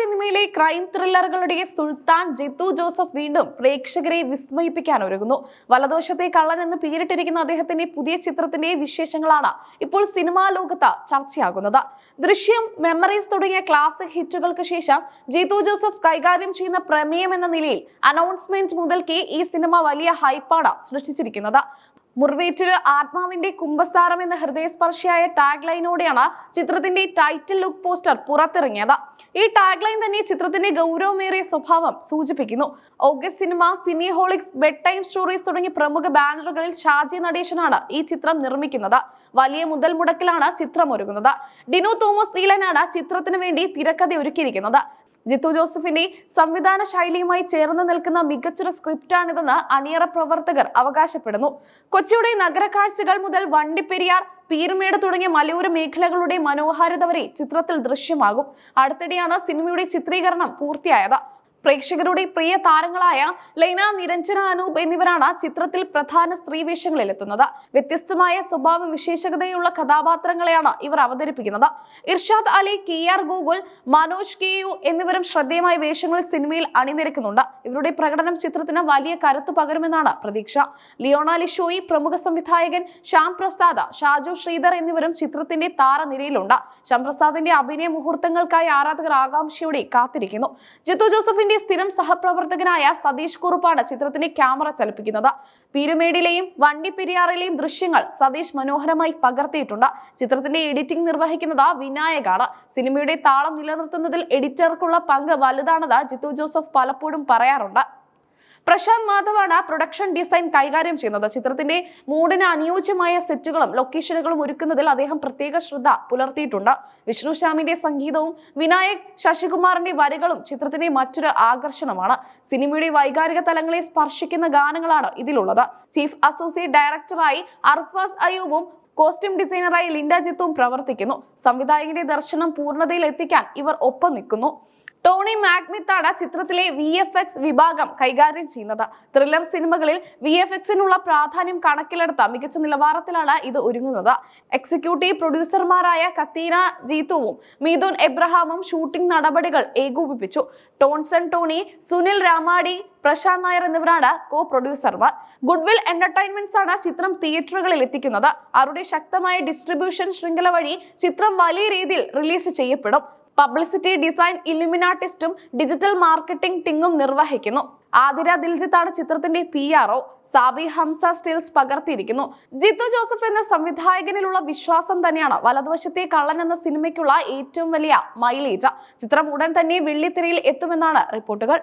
സിനിമയിലെ ക്രൈം ത്രില്ലറുകളുടെ സുൽത്താൻ ജിത്തു ജോസഫ് വീണ്ടും പ്രേക്ഷകരെ വിസ്മയിപ്പിക്കാൻ ഒരുങ്ങുന്നു. വലതുവശത്തെ കള്ളൻ എന്ന് പേരിട്ടിരിക്കുന്ന അദ്ദേഹത്തിന്റെ പുതിയ ചിത്രത്തിന്റെ വിശേഷങ്ങളാണ് ഇപ്പോൾ സിനിമാ ലോകത്ത് ചർച്ചയാകുന്നത്. ദൃശ്യം, മെമ്മറീസ് തുടങ്ങിയ ക്ലാസിക് ഹിറ്റുകൾക്ക് ശേഷം ജിത്തു ജോസഫ് കൈകാര്യം ചെയ്യുന്ന പ്രമേയം എന്ന നിലയിൽ അനൗൺസ്മെന്റ് മുതൽക്കേ ഈ സിനിമ വലിയ ഹൈപ്പാണ് സൃഷ്ടിച്ചിരിക്കുന്നത്. മുറിവേറ്റൊരു ആത്മാവിന്റെ കുംഭസാരം എന്ന ഹൃദയസ്പർശിയായ ടാഗ് ലൈനോടെയാണ് ചിത്രത്തിന്റെ ടൈറ്റിൽ ലുക്ക് പോസ്റ്റർ പുറത്തിറങ്ങിയത്. ഈ ടാഗ് ലൈൻ തന്നെ ചിത്രത്തിന്റെ ഗൗരവമേറിയ സ്വഭാവം സൂചിപ്പിക്കുന്നു. August Cinema, Cineholics, Bed Time Stories തുടങ്ങിയ പ്രമുഖ ബാനറുകളിൽ ഷാജി നടേശനാണ് ഈ ചിത്രം നിർമ്മിക്കുന്നത്. വലിയ മുതൽ മുടക്കിലാണ് ചിത്രം ഒരുങ്ങുന്നത്. ഡിനു തോമസ് ഈലനാണ് ചിത്രത്തിന് വേണ്ടി തിരക്കഥ ഒരുക്കിയിരിക്കുന്നത്. ജിത്തു ജോസഫിന്റെ സംവിധാന ശൈലിയുമായി ചേർന്ന് നിൽക്കുന്ന മികച്ചൊരു സ്ക്രിപ്റ്റാണിതെന്ന് അണിയറ പ്രവർത്തകർ അവകാശപ്പെടുന്നു. കൊച്ചിയുടെ നഗരക്കാഴ്ചകൾ മുതൽ വണ്ടിപ്പെരിയാർ, പീരുമേട് തുടങ്ങിയ മലയോര മേഖലകളുടെ മനോഹാരിത വരെ ചിത്രത്തിൽ ദൃശ്യമാകും. അടുത്തിടെയാണ് സിനിമയുടെ ചിത്രീകരണം പൂർത്തിയായത്. പ്രേക്ഷകരുടെ പ്രിയ താരങ്ങളായ ലൈന, നിരഞ്ജന, അനൂപ് എന്നിവരാണ് ചിത്രത്തിൽ പ്രധാന സ്ത്രീ വേഷങ്ങളിൽ എത്തുന്നത്. വ്യത്യസ്തമായ സ്വഭാവ വിശേഷതയുള്ള കഥാപാത്രങ്ങളെയാണ് ഇവർ അവതരിപ്പിക്കുന്നത്. ഇർഷാദ് അലി, KR ഗോകുൽ, മനോജ് KU എന്നിവരും ശ്രദ്ധേയമായ വേഷങ്ങളിൽ സിനിമയിൽ അണിനിരക്കുന്നുണ്ട്. ഇവരുടെ പ്രകടനം ചിത്രത്തിന് വലിയ കരുത്ത് പകരുമെന്നാണ് പ്രതീക്ഷ. ലിയോണ ലിഷോയി, പ്രമുഖ സംവിധായകൻ ശ്യാം പ്രസാദ്, ഷാജു ശ്രീധർ എന്നിവരും ചിത്രത്തിന്റെ താരനിരയിലുണ്ട്. ശ്യാം പ്രസാദിന്റെ അഭിനയ മുഹൂർത്തങ്ങൾക്കായി ആരാധകർ ആകാംക്ഷയോടെ കാത്തിരിക്കുന്നു. ജിത്തു ജോസഫിന്റെ സ്ഥിരം സഹപ്രവർത്തകനായ സതീഷ് കുറുപ്പാണ് ചിത്രത്തിന്റെ ക്യാമറ ചലിപ്പിക്കുന്നത്. പീരുമേടിലെയും വണ്ടിപ്പെരിയാറിലെയും ദൃശ്യങ്ങൾ സതീഷ് മനോഹരമായി പകർത്തിയിട്ടുണ്ട്. ചിത്രത്തിന്റെ എഡിറ്റിംഗ് നിർവഹിക്കുന്നത് വിനായകാണ്. സിനിമയുടെ താളം നിലനിർത്തുന്നതിൽ എഡിറ്റർക്കുള്ള പങ്ക് വലുതാണെന്ന് ജിത്തു ജോസഫ് പലപ്പോഴും പറയാറുണ്ട്. പ്രശാന്ത് മാധവാണ് പ്രൊഡക്ഷൻ ഡിസൈൻ കൈകാര്യം ചെയ്യുന്നത്. ചിത്രത്തിന്റെ മൂഡിന് അനുയോജ്യമായ സെറ്റുകളും ലൊക്കേഷനുകളും ഒരുക്കുന്നതിൽ അദ്ദേഹം പ്രത്യേക ശ്രദ്ധ പുലർത്തിയിട്ടുണ്ട്. വിഷ്ണു ശ്യാമിന്റെ സംഗീതവും വിനായക് ശശികുമാറിന്റെ വരികളും ചിത്രത്തിന്റെ മറ്റൊരു ആകർഷണമാണ്. സിനിമയുടെ വൈകാരിക തലങ്ങളെ സ്പർശിക്കുന്ന ഗാനങ്ങളാണ് ഇതിലുള്ളത്. ചീഫ് അസോസിയേറ്റ് ഡയറക്ടറായി അർഫാസ് അയ്യൂബും കോസ്റ്റ്യൂം ഡിസൈനറായി ലിൻഡ ജിത്തും പ്രവർത്തിക്കുന്നു. സംവിധായകന്റെ ദർശനം പൂർണ്ണതയിൽ എത്തിക്കാൻ ഇവർ ഒപ്പം നിൽക്കുന്നു. ടോണി മാക്മിത്താണ് ചിത്രത്തിലെ VFX വിഭാഗം കൈകാര്യം ചെയ്യുന്നത്. ത്രില്ലർ സിനിമകളിൽ VFXനുള്ള പ്രാധാന്യം കണക്കിലെടുത്ത മികച്ച നിലവാരത്തിലാണ് ഇത് ഒരുങ്ങുന്നത്. എക്സിക്യൂട്ടീവ് പ്രൊഡ്യൂസർമാരായ കത്തീന ജീത്തുവും മിഥുൻ എബ്രഹാമും ഷൂട്ടിംഗ് നടപടികൾ ഏകോപിപ്പിച്ചു. ടോൺസൺ ടോണി, സുനിൽ രാമാടി, പ്രശാന്ത് നായർ എന്നിവരാണ് കോ പ്രൊഡ്യൂസർമാർ. ഗുഡ്വിൽ എന്റർടൈൻമെന്റ്സ് ആണ് ചിത്രം തിയേറ്ററുകളിൽ എത്തിക്കുന്നത്. അവരുടെ ശക്തമായ ഡിസ്ട്രിബ്യൂഷൻ ശൃംഖല വഴി ചിത്രം വലിയ രീതിയിൽ റിലീസ് ചെയ്യപ്പെടും. പബ്ലിസിറ്റി, ഡിസൈൻ, ഇലുമിനാട്ടിസ്റ്റും ഡിജിറ്റൽ മാർക്കറ്റിംഗ് ടീമും നിർവഹിക്കുന്നു. ആതിര ദിൽജിത്താണ് ചിത്രത്തിന്റെ PRO. സാബി ഹംസ സ്റ്റിൽസ് പകർത്തിയിരിക്കുന്നു. ജിത്തു ജോസഫ് എന്ന സംവിധായകനിലുള്ള വിശ്വാസം തന്നെയാണ് വലതുവശത്തെ കള്ളൻ എന്ന സിനിമയ്ക്കുള്ള ഏറ്റവും വലിയ മൈലേജ്. ചിത്രം ഉടൻ തന്നെ വെള്ളിത്തിരയിൽ എത്തുമെന്നാണ് റിപ്പോർട്ടുകൾ.